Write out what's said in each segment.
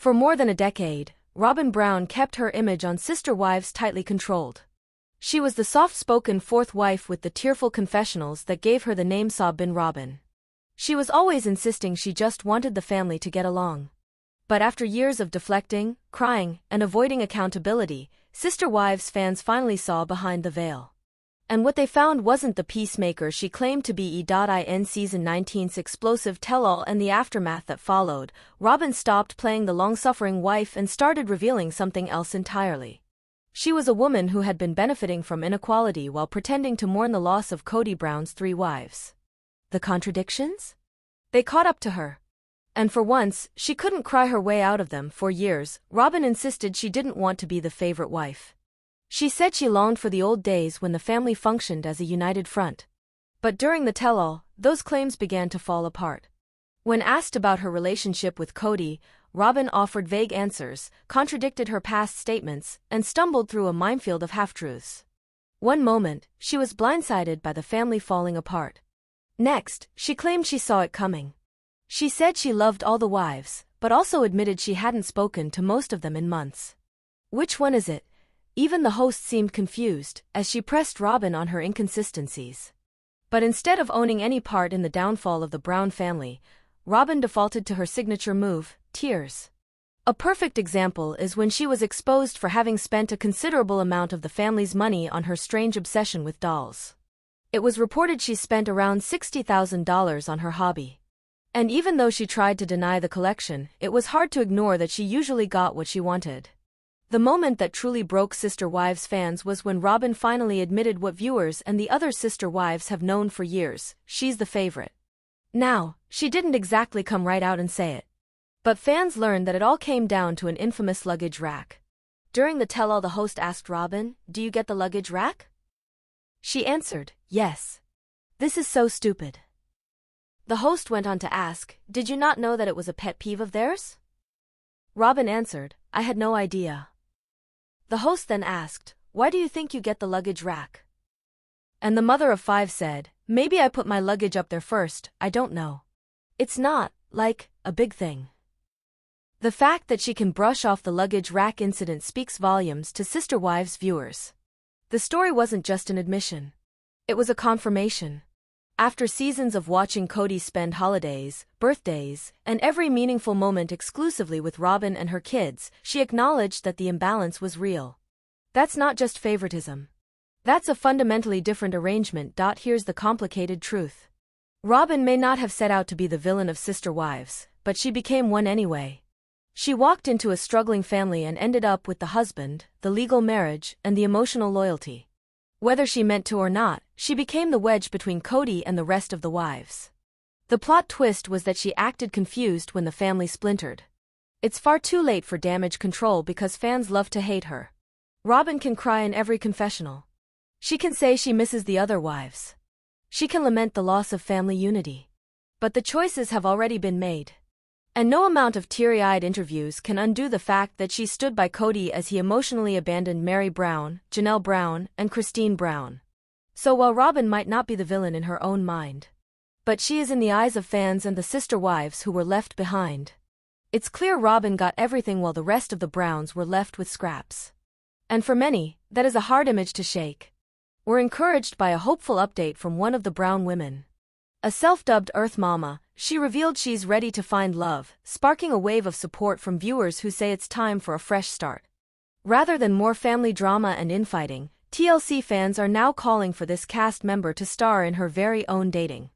For more than a decade, Robyn Brown kept her image on Sister Wives tightly controlled. She was the soft-spoken fourth wife with the tearful confessionals that gave her the name Bin Robyn. She was always insisting she just wanted the family to get along. But after years of deflecting, crying, and avoiding accountability, Sister Wives fans finally saw behind the veil. And what they found wasn't the peacemaker she claimed to be. In season 19's explosive tell-all and the aftermath that followed, Robyn stopped playing the long-suffering wife and started revealing something else entirely. She was a woman who had been benefiting from inequality while pretending to mourn the loss of Kody Brown's 3 wives. The contradictions? They caught up to her. And for once, she couldn't cry her way out of them. For years, Robyn insisted she didn't want to be the favorite wife. She said she longed for the old days when the family functioned as a united front. But during the tell-all, those claims began to fall apart. When asked about her relationship with Kody, Robyn offered vague answers, contradicted her past statements, and stumbled through a minefield of half-truths. One moment, she was blindsided by the family falling apart. Next, she claimed she saw it coming. She said she loved all the wives, but also admitted she hadn't spoken to most of them in months. Which one is it? Even the host seemed confused, as she pressed Robyn on her inconsistencies. But instead of owning any part in the downfall of the Brown family, Robyn defaulted to her signature move, tears. A perfect example is when she was exposed for having spent a considerable amount of the family's money on her strange obsession with dolls. It was reported she spent around $60,000 on her hobby. And even though she tried to deny the collection, it was hard to ignore that she usually got what she wanted. The moment that truly broke Sister Wives fans was when Robyn finally admitted what viewers and the other Sister Wives have known for years: she's the favorite. Now, she didn't exactly come right out and say it. But fans learned that it all came down to an infamous luggage rack. During the tell-all, the host asked Robyn, "Do you get the luggage rack?" She answered, "Yes. This is so stupid." The host went on to ask, "Did you not know that it was a pet peeve of theirs?" Robyn answered, "I had no idea." The host then asked, "Why do you think you get the luggage rack?" And the mother of 5 said, "Maybe I put my luggage up there first, I don't know. It's not, like, a big thing." The fact that she can brush off the luggage rack incident speaks volumes to Sister Wives viewers. The story wasn't just an admission. It was a confirmation. After seasons of watching Kody spend holidays, birthdays, and every meaningful moment exclusively with Robyn and her kids, she acknowledged that the imbalance was real. That's not just favoritism. That's a fundamentally different arrangement. Here's the complicated truth. Robyn may not have set out to be the villain of Sister Wives, but she became one anyway. She walked into a struggling family and ended up with the husband, the legal marriage, and the emotional loyalty. Whether she meant to or not, she became the wedge between Kody and the rest of the wives. The plot twist was that she acted confused when the family splintered. It's far too late for damage control because fans love to hate her. Robyn can cry in every confessional. She can say she misses the other wives. She can lament the loss of family unity. But the choices have already been made. And no amount of teary-eyed interviews can undo the fact that she stood by Kody as he emotionally abandoned Meri Brown, Janelle Brown, and Christine Brown. So while Robyn might not be the villain in her own mind, but she is in the eyes of fans and the Sister Wives who were left behind. It's clear Robyn got everything while the rest of the Browns were left with scraps. And for many, that is a hard image to shake. We're encouraged by a hopeful update from one of the Brown women. A self-dubbed Earth Mama, she revealed she's ready to find love, sparking a wave of support from viewers who say it's time for a fresh start. Rather than more family drama and infighting, TLC fans are now calling for this cast member to star in her very own dating.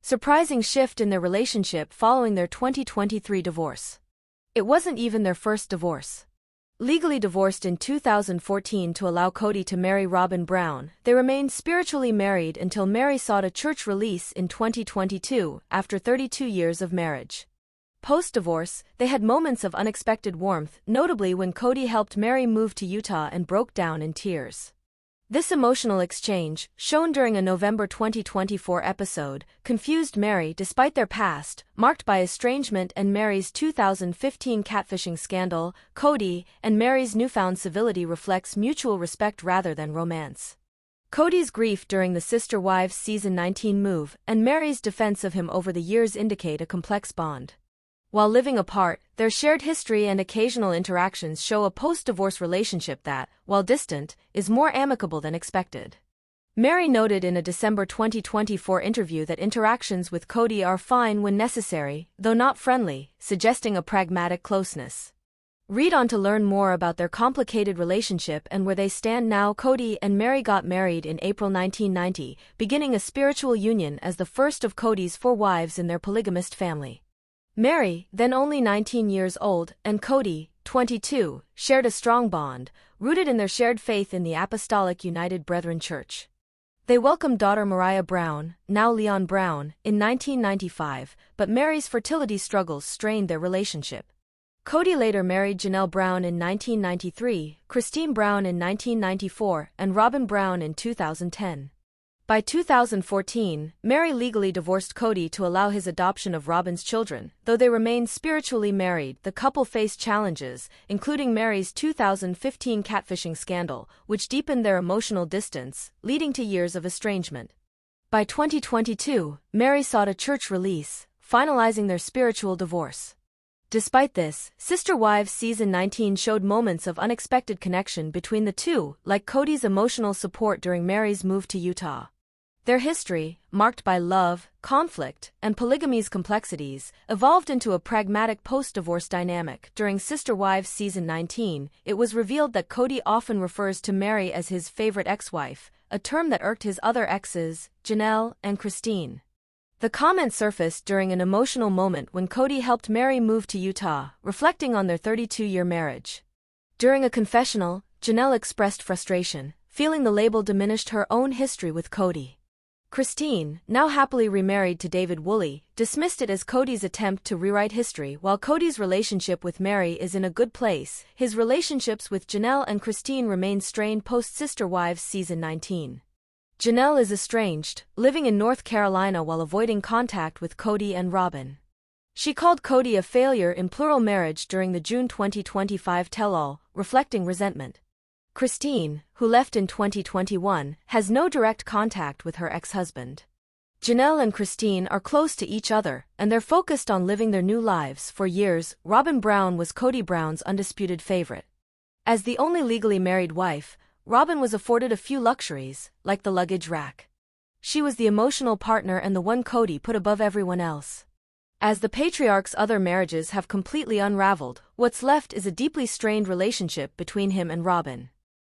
Surprising shift in their relationship following their 2023 divorce. It wasn't even their first divorce. Legally divorced in 2014 to allow Kody to marry Robyn Brown, they remained spiritually married until Meri sought a church release in 2022, after 32 years of marriage. Post-divorce, they had moments of unexpected warmth, notably when Kody helped Meri move to Utah and broke down in tears. This emotional exchange, shown during a November 2024 episode, confused Meri despite their past, marked by estrangement and Meri's 2015 catfishing scandal. Kody and Meri's newfound civility reflects mutual respect rather than romance. Kody's grief during the Sister Wives season 19 move and Meri's defense of him over the years indicate a complex bond. While living apart, their shared history and occasional interactions show a post-divorce relationship that, while distant, is more amicable than expected. Mary noted in a December 2024 interview that interactions with Kody are fine when necessary, though not friendly, suggesting a pragmatic closeness. Read on to learn more about their complicated relationship and where they stand now. Kody and Mary got married in April 1990, beginning a spiritual union as the first of Kody's 4 wives in their polygamist family. Mary, then only 19 years old, and Kody, 22, shared a strong bond, rooted in their shared faith in the Apostolic United Brethren Church. They welcomed daughter Mariah Brown, now Leon Brown, in 1995, but Mary's fertility struggles strained their relationship. Kody later married Janelle Brown in 1993, Christine Brown in 1994, and ROBBYN Brown in 2010. By 2014, Mary legally divorced Kody to allow his adoption of ROBBYN's children. Though they remained spiritually married, the couple faced challenges, including Mary's 2015 catfishing scandal, which deepened their emotional distance, leading to years of estrangement. By 2022, Mary sought a church release, finalizing their spiritual divorce. Despite this, Sister Wives Season 19 showed moments of unexpected connection between the two, like Kody's emotional support during Mary's move to Utah. Their history, marked by love, conflict, and polygamy's complexities, evolved into a pragmatic post-divorce dynamic. During Sister Wives Season 19, it was revealed that Kody often refers to Mary as his favorite ex-wife, a term that irked his other exes, Janelle and Christine. The comment surfaced during an emotional moment when Kody helped Mary move to Utah, reflecting on their 32-year marriage. During a confessional, Janelle expressed frustration, feeling the label diminished her own history with Kody. Christine, now happily remarried to David Woolley, dismissed it as Kody's attempt to rewrite history. While Kody's relationship with Mary is in a good place, his relationships with Janelle and Christine remain strained post-Sister Wives Season 19. Janelle is estranged, living in North Carolina while avoiding contact with Kody and ROBBYN. She called Kody a failure in plural marriage during the June 2025 tell-all, reflecting resentment. Christine, who left in 2021, has no direct contact with her ex-husband. Janelle and Christine are close to each other, and they're focused on living their new lives. For years, ROBBYN Brown was Kody Brown's undisputed favorite. As the only legally married wife, ROBBYN was afforded a few luxuries, like the luggage rack. She was the emotional partner and the one Kody put above everyone else. As the patriarch's other marriages have completely unraveled, what's left is a deeply strained relationship between him and ROBBYN.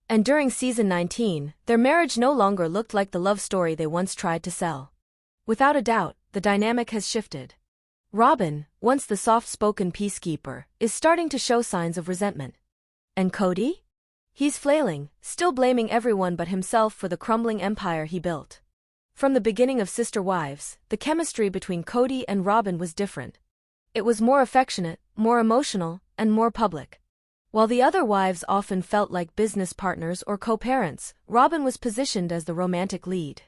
And during Season 19, their marriage no longer looked like the love story they once tried to sell. Without a doubt, the dynamic has shifted. ROBBYN, once the soft-spoken peacekeeper, is starting to show signs of resentment. And Kody? He's flailing, still blaming everyone but himself for the crumbling empire he built. From the beginning of Sister Wives, the chemistry between Kody and ROBBYN was different. It was more affectionate, more emotional, and more public. While the other wives often felt like business partners or co-parents, ROBBYN was positioned as the romantic lead.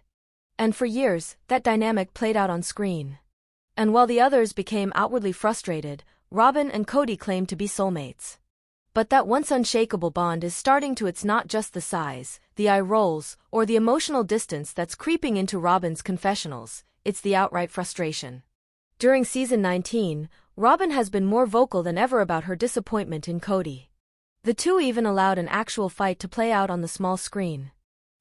And for years, that dynamic played out on screen. And while the others became outwardly frustrated, ROBBYN and Kody claimed to be soulmates. But that once unshakable bond is starting to. It's not just the size, the eye rolls, or the emotional distance that's creeping into ROBBYN's confessionals, it's the outright frustration. During Season 19, ROBBYN has been more vocal than ever about her disappointment in Kody. The two even allowed an actual fight to play out on the small screen.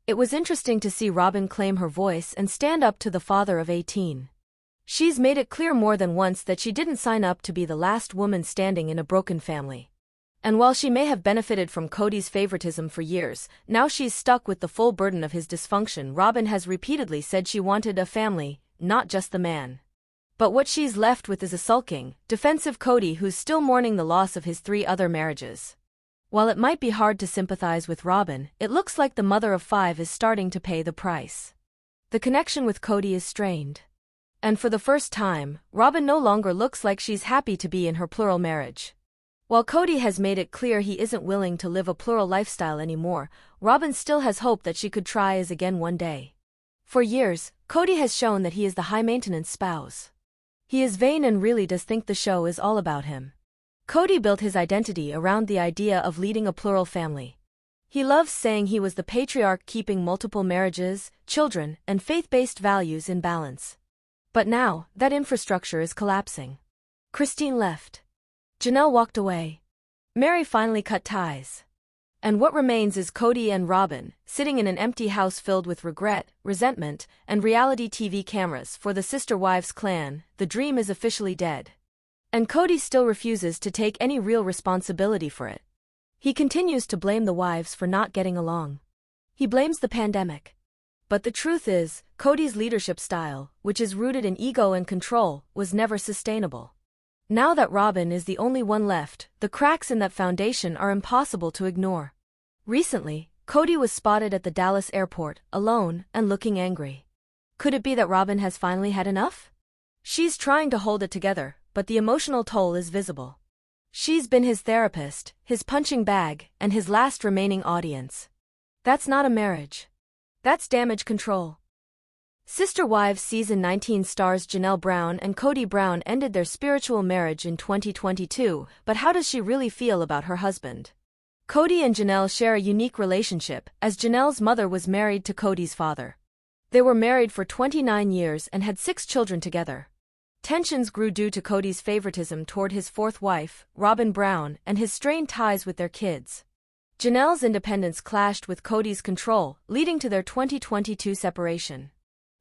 It was interesting to see ROBBYN claim her voice and stand up to the father of 18. She's made it clear more than once that she didn't sign up to be the last woman standing in a broken family. And while she may have benefited from Kody's favoritism for years, now she's stuck with the full burden of his dysfunction. ROBBYN has repeatedly said she wanted a family, not just the man. But what she's left with is a sulking, defensive Kody who's still mourning the loss of his 3 other marriages. While it might be hard to sympathize with ROBBYN, it looks like the mother of 5 is starting to pay the price. The connection with Kody is strained. And for the first time, ROBBYN no longer looks like she's happy to be in her plural marriage. While Kody has made it clear he isn't willing to live a plural lifestyle anymore, ROBBYN still has hope that she could try as again one day. For years, Kody has shown that he is the high-maintenance spouse. He is vain and really does think the show is all about him. Kody built his identity around the idea of leading a plural family. He loves saying he was the patriarch keeping multiple marriages, children, and faith-based values in balance. But now, that infrastructure is collapsing. Christine left. Janelle walked away. Mary finally cut ties. And what remains is Kody and Robyn, sitting in an empty house filled with regret, resentment, and reality TV cameras. For the Sister Wives clan, the dream is officially dead. And Kody still refuses to take any real responsibility for it. He continues to blame the wives for not getting along. He blames the pandemic. But the truth is, Kody's leadership style, which is rooted in ego and control, was never sustainable. Now that Robyn is the only one left, the cracks in that foundation are impossible to ignore. Recently, Kody was spotted at the Dallas airport, alone and looking angry. Could it be that Robyn has finally had enough? She's trying to hold it together, but the emotional toll is visible. She's been his therapist, his punching bag, and his last remaining audience. That's not a marriage. That's damage control. Sister Wives Season 19 stars Janelle Brown and Kody Brown ended their spiritual marriage in 2022, but how does she really feel about her husband? Kody and Janelle share a unique relationship, as Janelle's mother was married to Kody's father. They were married for 29 years and had 6 children together. Tensions grew due to Kody's favoritism toward his fourth wife, Robyn Brown, and his strained ties with their kids. Janelle's independence clashed with Kody's control, leading to their 2022 separation.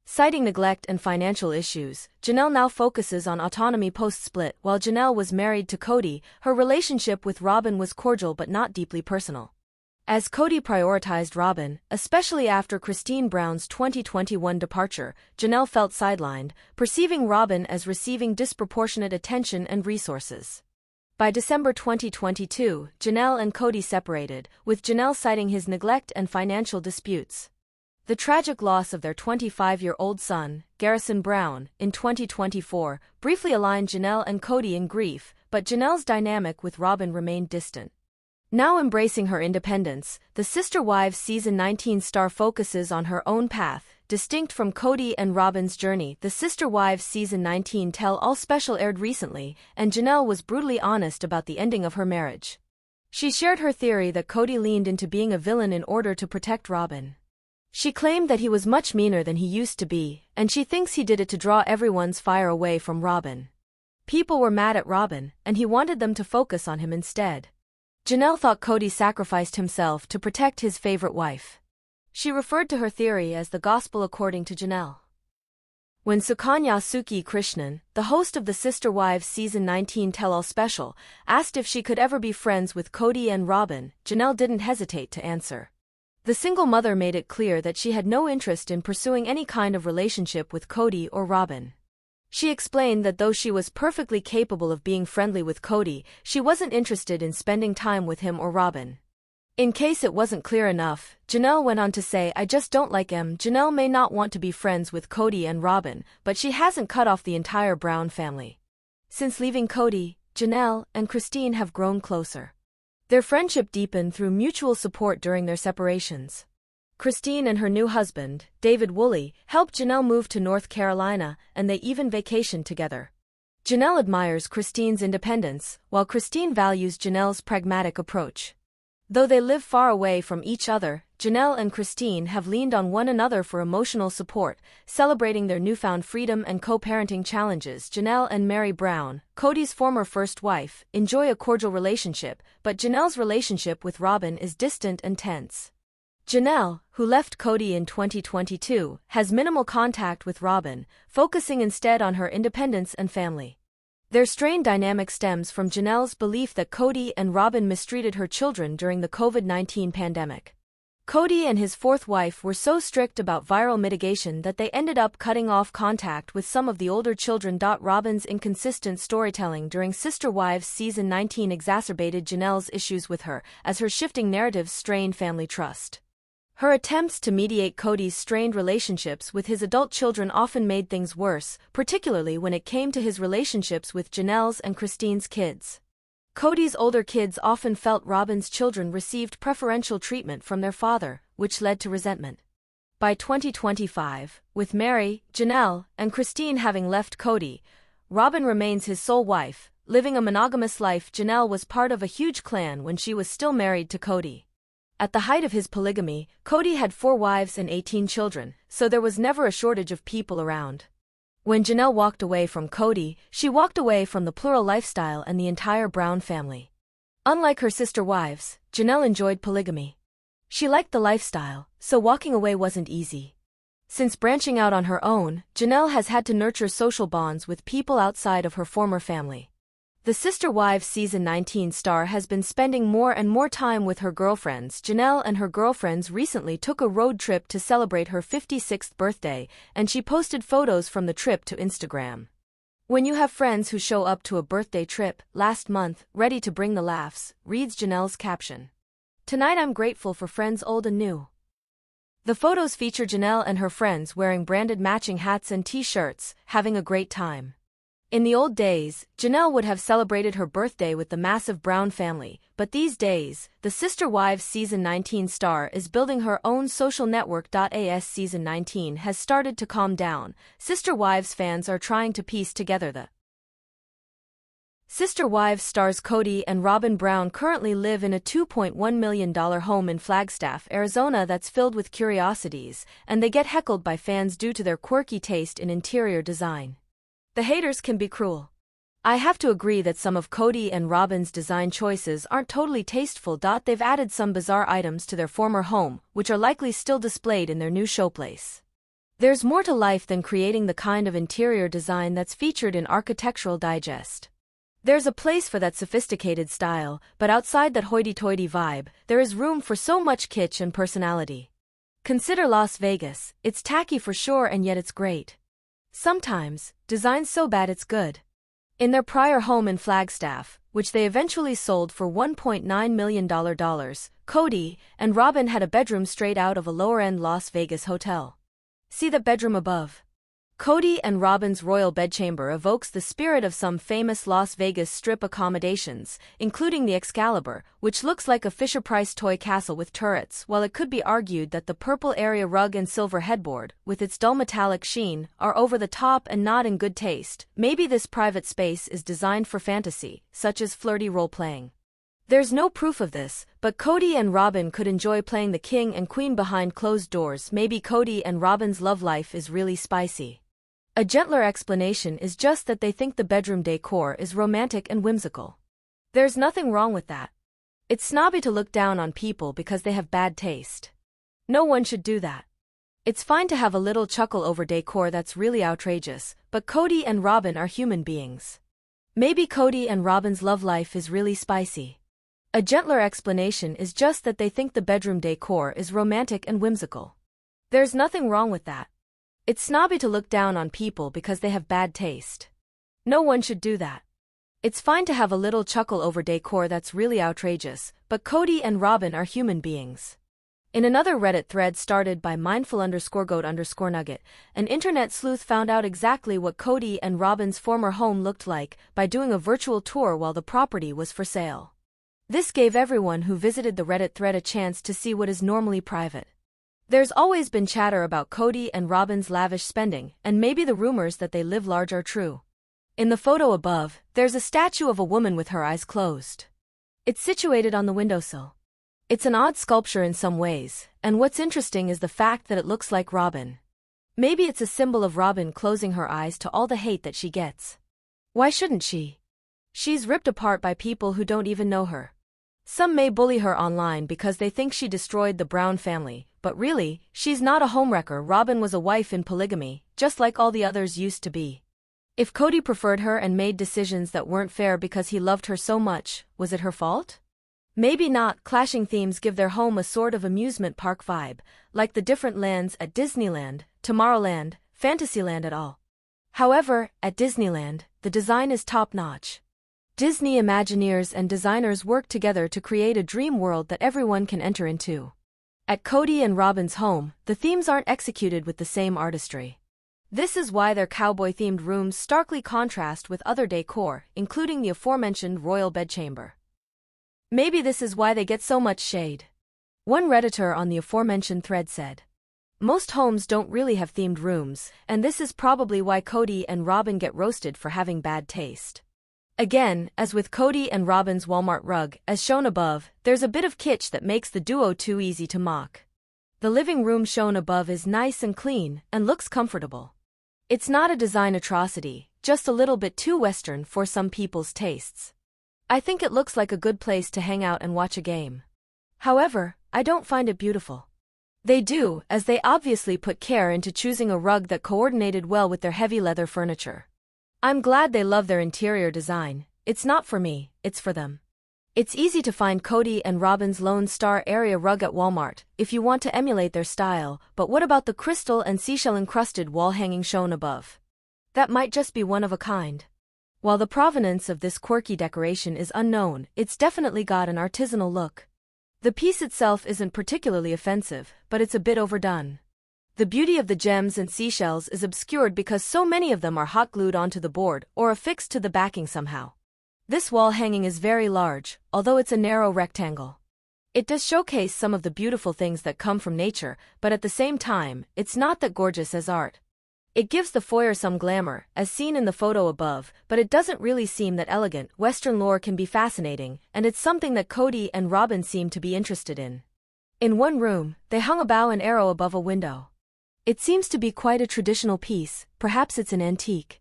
Citing neglect and financial issues, Janelle now focuses on autonomy post-split. While Janelle was married to Kody, her relationship with Robyn was cordial but not deeply personal. As Kody prioritized Robyn, especially after Christine Brown's 2021 departure, Janelle felt sidelined, perceiving Robyn as receiving disproportionate attention and resources. By December 2022, Janelle and Kody separated, with Janelle citing his neglect and financial disputes. The tragic loss of their 25-year-old son, Garrison Brown, in 2024, briefly aligned Janelle and Kody in grief, but Janelle's dynamic with Robyn remained distant. Now embracing her independence, the Sister Wives Season 19 star focuses on her own path, distinct from Kody and Robyn's journey. The Sister Wives Season 19 tell-all special aired recently, and Janelle was brutally honest about the ending of her marriage. She shared her theory that Kody leaned into being a villain in order to protect Robyn. She claimed that he was much meaner than he used to be, and she thinks he did it to draw everyone's fire away from Robyn. People were mad at Robyn, and he wanted them to focus on him instead. Janelle thought Kody sacrificed himself to protect his favorite wife. She referred to her theory as the gospel according to Janelle. When Sukanya Suki Krishnan, the host of the Sister Wives Season 19 tell-all special, asked if she could ever be friends with Kody and Robyn, Janelle didn't hesitate to answer. The single mother made it clear that she had no interest in pursuing any kind of relationship with Kody or Robyn. She explained that though she was perfectly capable of being friendly with Kody, she wasn't interested in spending time with him or Robyn. In case it wasn't clear enough, Janelle went on to say, "I just don't like him." Janelle may not want to be friends with Kody and Robyn, but she hasn't cut off the entire Brown family. Since leaving Kody, Janelle and Christine have grown closer. Their friendship deepened through mutual support during their separations. Christine and her new husband, David Woolley, helped Janelle move to North Carolina, and they even vacationed together. Janelle admires Christine's independence, while Christine values Janelle's pragmatic approach. Though they live far away from each other, Janelle and Christine have leaned on one another for emotional support, celebrating their newfound freedom and co-parenting challenges. Janelle and Mary Brown, Kody's former first wife, enjoy a cordial relationship, but Janelle's relationship with Robyn is distant and tense. Janelle, who left Kody in 2022, has minimal contact with Robyn, focusing instead on her independence and family. Their strained dynamic stems from Janelle's belief that Kody and Robyn mistreated her children during the COVID-19 pandemic. Kody and his fourth wife were so strict about viral mitigation that they ended up cutting off contact with some of the older children. Robyn's inconsistent storytelling during Sister Wives Season 19 exacerbated Janelle's issues with her, as her shifting narratives strained family trust. Her attempts to mediate Kody's strained relationships with his adult children often made things worse, particularly when it came to his relationships with Janelle's and Christine's kids. Kody's older kids often felt Robyn's children received preferential treatment from their father, which led to resentment. By 2025, with Mary, Janelle, and Christine having left Kody, Robyn remains his sole wife, living a monogamous life. Janelle was part of a huge clan when she was still married to Kody. At the height of his polygamy, Kody had 4 wives and 18 children, so there was never a shortage of people around. When Janelle walked away from Kody, she walked away from the plural lifestyle and the entire Brown family. Unlike her sister wives, Janelle enjoyed polygamy. She liked the lifestyle, so walking away wasn't easy. Since branching out on her own, Janelle has had to nurture social bonds with people outside of her former family. The Sister Wives Season 19 star has been spending more and more time with her girlfriends. Janelle and her girlfriends recently took a road trip to celebrate her 56th birthday, and she posted photos from the trip to Instagram. When you have friends who show up to a birthday trip, last month, ready to bring the laughs, reads Janelle's caption. Tonight I'm grateful for friends old and new. The photos feature Janelle and her friends wearing branded matching hats and t-shirts, having a great time. In the old days, Janelle would have celebrated her birthday with the massive Brown family, but these days, the Sister Wives Season 19 star is building her own social network. As Season 19 has started to calm down, Sister Wives fans are trying to piece together the Sister Wives stars Kody and Robyn Brown currently live in a $2.1 million home in Flagstaff, Arizona that's filled with curiosities, and they get heckled by fans due to their quirky taste in interior design. The haters can be cruel. I have to agree that some of Kody and Robyn's design choices aren't totally tasteful. They've added some bizarre items to their former home, which are likely still displayed in their new showplace. There's more to life than creating the kind of interior design that's featured in Architectural Digest. There's a place for that sophisticated style, but outside that hoity-toity vibe, there is room for so much kitsch and personality. Consider Las Vegas. It's tacky for sure, and yet it's great. Sometimes, design's so bad it's good. In their prior home in Flagstaff, which they eventually sold for $1.9 million, Kody and Robyn had a bedroom straight out of a lower-end Las Vegas hotel. See that bedroom above. Kody and Robyn's royal bedchamber evokes the spirit of some famous Las Vegas Strip accommodations, including the Excalibur, which looks like a Fisher-Price toy castle with turrets. While it could be argued that the purple area rug and silver headboard, with its dull metallic sheen, are over the top and not in good taste, maybe this private space is designed for fantasy, such as flirty role-playing. There's no proof of this, but Kody and Robyn could enjoy playing the king and queen behind closed doors. Maybe Kody and Robyn's love life is really spicy. A gentler explanation is just that they think the bedroom decor is romantic and whimsical. There's nothing wrong with that. It's snobby to look down on people because they have bad taste. No one should do that. It's fine to have a little chuckle over decor that's really outrageous, but Kody and Robyn are human beings. Maybe Kody and Robyn's love life is really spicy. A gentler explanation is just that they think the bedroom decor is romantic and whimsical. There's nothing wrong with that. It's snobby to look down on people because they have bad taste. No one should do that. It's fine to have a little chuckle over decor that's really outrageous, but Kody and Robyn are human beings. In another Reddit thread started by mindful_goat_nugget, an internet sleuth found out exactly what Kody and Robyn's former home looked like by doing a virtual tour while the property was for sale. This gave everyone who visited the Reddit thread a chance to see what is normally private. There's always been chatter about Kody and Robyn's lavish spending, and maybe the rumors that they live large are true. In the photo above, there's a statue of a woman with her eyes closed. It's situated on the windowsill. It's an odd sculpture in some ways, and what's interesting is the fact that it looks like Robyn. Maybe it's a symbol of Robyn closing her eyes to all the hate that she gets. Why shouldn't she? She's ripped apart by people who don't even know her. Some may bully her online because they think she destroyed the Brown family, but really, she's not a homewrecker. Robyn was a wife in polygamy, just like all the others used to be. If Kody preferred her and made decisions that weren't fair because he loved her so much, was it her fault? Maybe not. Clashing themes give their home a sort of amusement park vibe, like the different lands at Disneyland, Tomorrowland, Fantasyland et al. However, at Disneyland, the design is top-notch. Disney Imagineers and designers work together to create a dream world that everyone can enter into. At Kody and Robyn's home, the themes aren't executed with the same artistry. This is why their cowboy-themed rooms starkly contrast with other decor, including the aforementioned royal bedchamber. Maybe this is why they get so much shade. One Redditor on the aforementioned thread said, "Most homes don't really have themed rooms, and this is probably why Kody and Robyn get roasted for having bad taste." Again, as with Kody and Robyn's Walmart rug, as shown above, there's a bit of kitsch that makes the duo too easy to mock. The living room shown above is nice and clean, and looks comfortable. It's not a design atrocity, just a little bit too Western for some people's tastes. I think it looks like a good place to hang out and watch a game. However, I don't find it beautiful. They do, as they obviously put care into choosing a rug that coordinated well with their heavy leather furniture. I'm glad they love their interior design. It's not for me, it's for them. It's easy to find Kody and ROBBYN's Lone Star area rug at Walmart if you want to emulate their style, but what about the crystal and seashell-encrusted wall hanging shown above? That might just be one of a kind. While the provenance of this quirky decoration is unknown, it's definitely got an artisanal look. The piece itself isn't particularly offensive, but it's a bit overdone. The beauty of the gems and seashells is obscured because so many of them are hot glued onto the board or affixed to the backing somehow. This wall hanging is very large, although it's a narrow rectangle. It does showcase some of the beautiful things that come from nature, but at the same time, it's not that gorgeous as art. It gives the foyer some glamour, as seen in the photo above, but it doesn't really seem that elegant. Western lore can be fascinating, and it's something that Kody and ROBBYN seem to be interested in. In one room, they hung a bow and arrow above a window. It seems to be quite a traditional piece, perhaps it's an antique.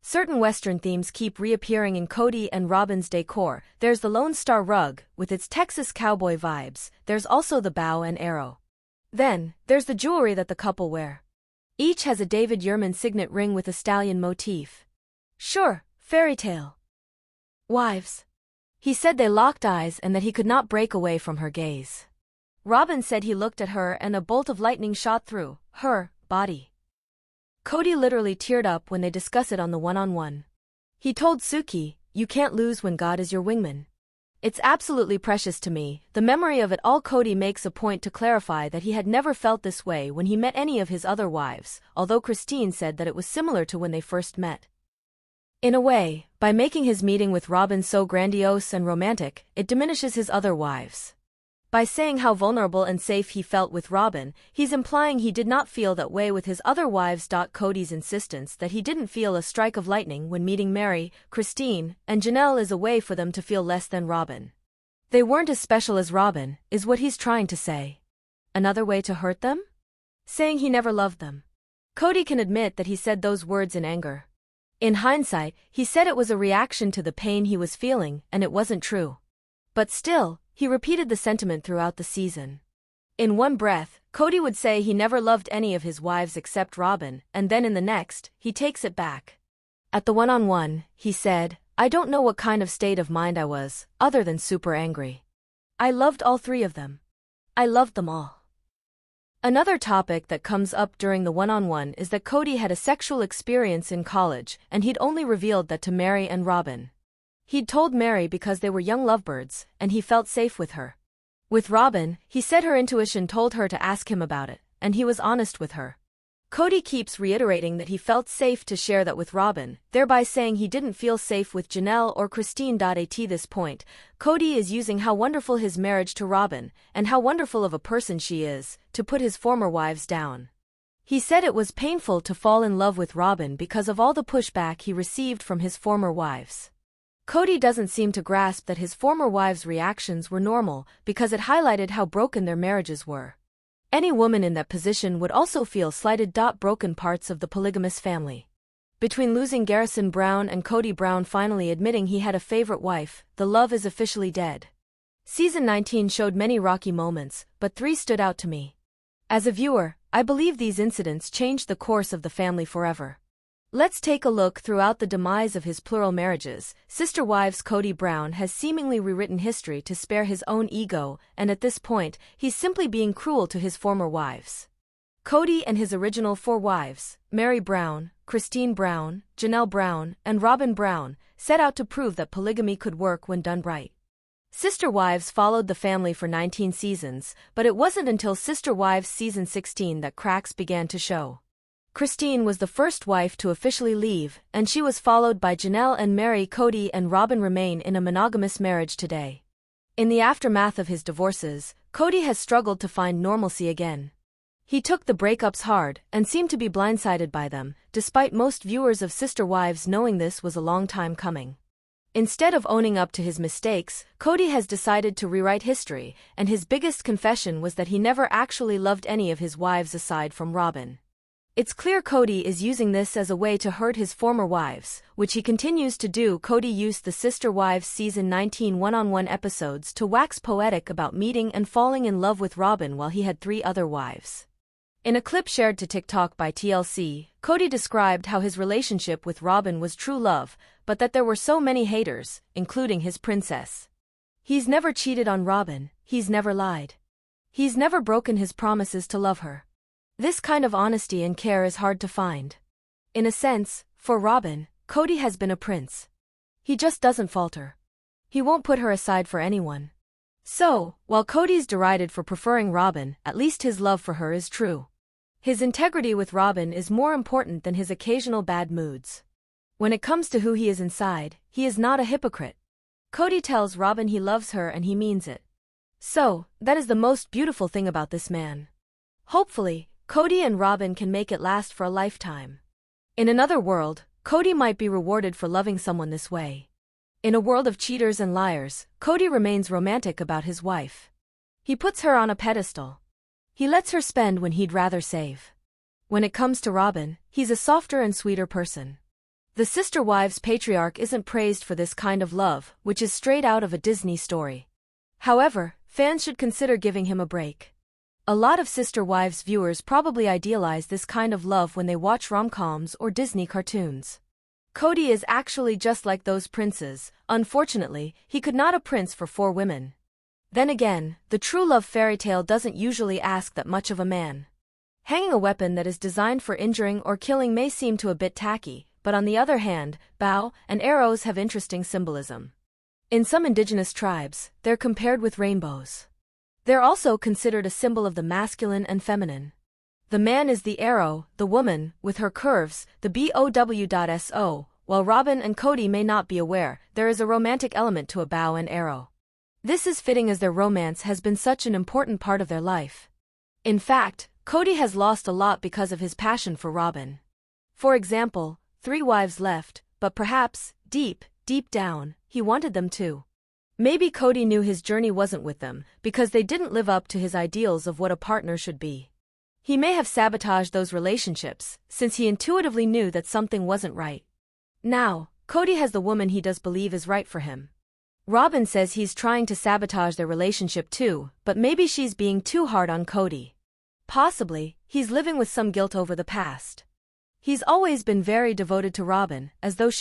Certain Western themes keep reappearing in Kody and ROBBYN's decor. There's the Lone Star rug, with its Texas cowboy vibes. There's also the bow and arrow. Then, there's the jewelry that the couple wear. Each has a David Yurman signet ring with a stallion motif. Sure, fairy tale. Wives. He said they locked eyes and that he could not break away from her gaze. ROBBYN said he looked at her and a bolt of lightning shot through her body. Kody literally teared up when they discuss it on the one-on-one. He told Suki, "You can't lose when God is your wingman." It's absolutely precious to me, the memory of it all. Kody makes a point to clarify that he had never felt this way when he met any of his other wives, although Christine said that it was similar to when they first met. In a way, by making his meeting with ROBBYN so grandiose and romantic, it diminishes his other wives. By saying how vulnerable and safe he felt with ROBBYN, he's implying he did not feel that way with his other wives. Kody's insistence that he didn't feel a strike of lightning when meeting Mary, Christine, and Janelle is a way for them to feel less than ROBBYN. They weren't as special as ROBBYN, is what he's trying to say. Another way to hurt them? Saying he never loved them. Kody can admit that he said those words in anger. In hindsight, he said it was a reaction to the pain he was feeling, and it wasn't true. But still, he repeated the sentiment throughout the season. In one breath, Kody would say he never loved any of his wives except ROBBYN, and then in the next, he takes it back. At the one-on-one, he said, "I don't know what kind of state of mind I was, other than super angry. I loved all three of them. I loved them all." Another topic that comes up during the one-on-one is that Kody had a sexual experience in college, and he'd only revealed that to Mary and ROBBYN. He'd told Mary because they were young lovebirds, and he felt safe with her. With ROBBYN, he said her intuition told her to ask him about it, and he was honest with her. Kody keeps reiterating that he felt safe to share that with ROBBYN, thereby saying he didn't feel safe with Janelle or Christine. At this point, Kody is using how wonderful his marriage to ROBBYN, and how wonderful of a person she is, to put his former wives down. He said it was painful to fall in love with ROBBYN because of all the pushback he received from his former wives. Kody doesn't seem to grasp that his former wives' reactions were normal because it highlighted how broken their marriages were. Any woman in that position would also feel slighted. Broken parts of the polygamous family. Between losing Garrison Brown and Kody Brown finally admitting he had a favorite wife, the love is officially dead. Season 19 showed many rocky moments, but 3 stood out to me. As a viewer, I believe these incidents changed the course of the family forever. Let's take a look throughout the demise of his plural marriages. Sister wives. Kody Brown has seemingly rewritten history to spare his own ego, and at this point, he's simply being cruel to his former wives. Kody and his original 4 wives, Mary Brown, Christine Brown, Janelle Brown, and ROBBYN Brown, set out to prove that polygamy could work when done right. Sister Wives followed the family for 19 seasons, but it wasn't until Sister Wives season 16 that cracks began to show. Christine was the first wife to officially leave, and she was followed by Janelle and Mary. Kody and ROBBYN remain in a monogamous marriage today. In the aftermath of his divorces, Kody has struggled to find normalcy again. He took the breakups hard and seemed to be blindsided by them, despite most viewers of Sister Wives knowing this was a long time coming. Instead of owning up to his mistakes, Kody has decided to rewrite history, and his biggest confession was that he never actually loved any of his wives aside from ROBBYN. It's clear Kody is using this as a way to hurt his former wives, which he continues to do. Kody used the Sister Wives Season 19 one-on-one episodes to wax poetic about meeting and falling in love with ROBBYN while he had 3 other wives. In a clip shared to TikTok by TLC, Kody described how his relationship with ROBBYN was true love, but that there were so many haters, including his princess. He's never cheated on ROBBYN, he's never lied. He's never broken his promises to love her. This kind of honesty and care is hard to find. In a sense, for ROBBYN, Kody has been a prince. He just doesn't falter. He won't put her aside for anyone. So, while Kody's derided for preferring ROBBYN, at least his love for her is true. His integrity with ROBBYN is more important than his occasional bad moods. When it comes to who he is inside, he is not a hypocrite. Kody tells ROBBYN he loves her and he means it. So, that is the most beautiful thing about this man. Hopefully, Kody and ROBBYN can make it last for a lifetime. In another world, Kody might be rewarded for loving someone this way. In a world of cheaters and liars, Kody remains romantic about his wife. He puts her on a pedestal. He lets her spend when he'd rather save. When it comes to ROBBYN, he's a softer and sweeter person. The Sister Wives patriarch isn't praised for this kind of love, which is straight out of a Disney story. However, fans should consider giving him a break. A lot of Sister Wives viewers probably idealize this kind of love when they watch rom-coms or Disney cartoons. Kody is actually just like those princes. Unfortunately, he could not a prince for 4 women. Then again, the true love fairy tale doesn't usually ask that much of a man. Hanging a weapon that is designed for injuring or killing may seem a bit tacky, but on the other hand, bow and arrows have interesting symbolism. In some indigenous tribes, they're compared with rainbows. They're also considered a symbol of the masculine and feminine. The man is the arrow, the woman, with her curves, the bow.so. While ROBBYN and Kody may not be aware, there is a romantic element to a bow and arrow. This is fitting as their romance has been such an important part of their life. In fact, Kody has lost a lot because of his passion for ROBBYN. For example, 3 wives left, but perhaps, deep down, he wanted them too. Maybe Kody knew his journey wasn't with them, because they didn't live up to his ideals of what a partner should be. He may have sabotaged those relationships, since he intuitively knew that something wasn't right. Now, Kody has the woman he does believe is right for him. ROBBYN says he's trying to sabotage their relationship too, but maybe she's being too hard on Kody. Possibly, he's living with some guilt over the past. He's always been very devoted to ROBBYN, as though she